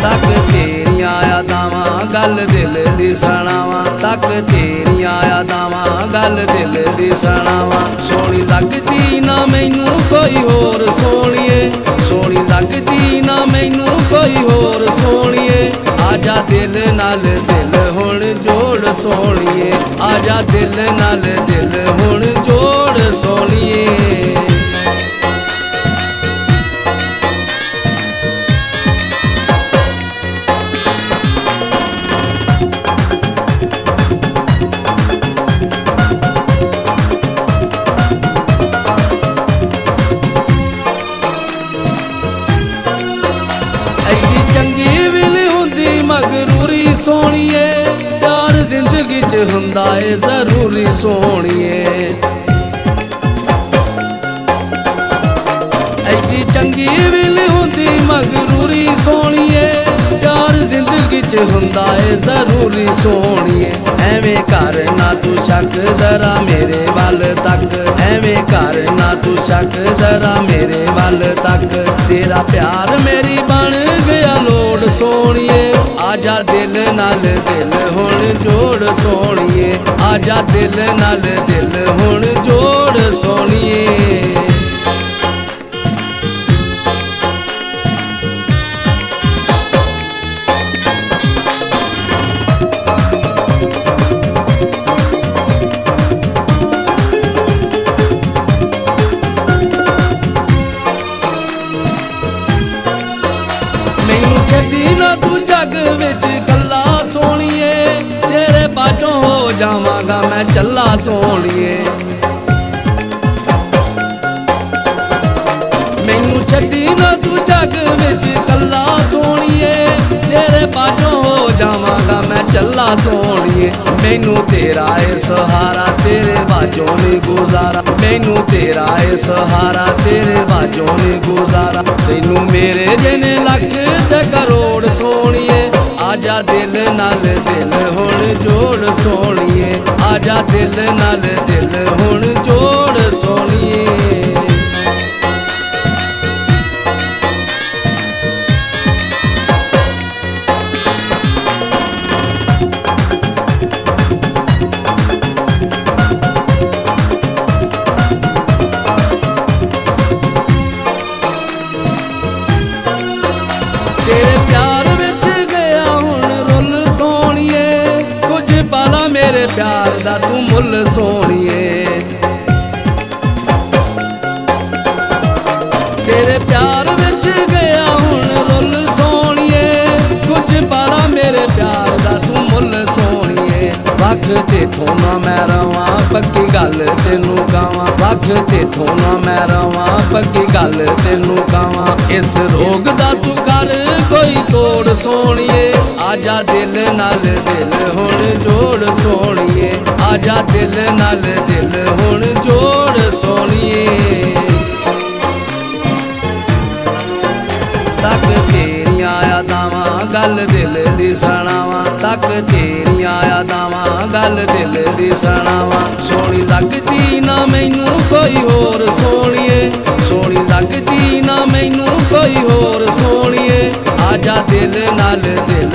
तक तेरियां यादावां गल दिल दी सणावां, तक तेरियां यादावां गल दिल दी सणावां। सोहनी लगदी ना मैनू कोई होर सोहणीए, सोहनी लगदी ना मैनू कोई होर सोहणीए। आजा दिल नाल दिल हुण जोड़ सोहणीए, आजा दिल नाल दिल हुण जोड़ सोहणीए। चंगी भी नहीं हुंदी मगरूरी सोहणीए, प्यार जिंदगी च हुंदा है जरूरी सोहणीए। ऐडी चंगी भी नहीं हुंदी मगरूरी सोहणीए, प्यार जिंदगी च हुंदा है जरूरी सोहणीए। एवें कर ना तू शक जरा मेरे वल तक, एवें कर ना तू शक जरा मेरे वल तक। तेरा प्यार मेरी बन गया लोड़ सोहणीए, आजा दिल नाल दिल हुण जोड़ सोहणीए, आजा दिल नाल दिल हुण जोड़ सोहणीए। छड्डी ना तू जग विच कल्ला सोहणीए, तेरे बाजों हो जावांगा मैं चला सोहणीए। मैनू छड्डी ना तू जग विच कल्ला सोहणीए, तेरे बाजों हो जावांगा मैं चला सोहणीए। मैनू तेरा है सहारा तेरे बाजों नहीं गुजारा, मैनू तेरा है सहारा तेरे बाजों नहीं गुजारा। तैनू मेरे जिने लख ते करोड़ सोहणीए, आजा दिल नाल दिल हुण जोड़ सोहणीए, आजा दिल नाल दिल हुण जोड़ सोहणीए। तेरे प्यार विच गया हुण रुल सोहणीए, कुछ पाला मेरे प्यार दा तू मुल सोहणीए। तेरे प्यार विच गया हुण रुल सोहणीए, कुछ पाला मेरे प्यार दा तू मुल सोहणीए। वख तेथों ना मैं रवां पक्की गल तेनू कहां, वख तेथों ना मैं रवां पक्की गल तेनू कहां। इस रोग दा तू कर कोई तोड़ सोहणीए, आजा दिल नाल दिल हुण जोड़ सोहणीए, आजा दिल नाल दिल हुण जोड़ सोहणीए। तक तेरियां यादावां गल दिल दी सणावां, तक तेरियां यादावां गल दिल दी सणावां। सोहनी लगदी ना मैनू कोई होर सोहणीए, सोहनी लगदी ना मैनू कोई होर सोहणीए। आजा दिल नाल दिल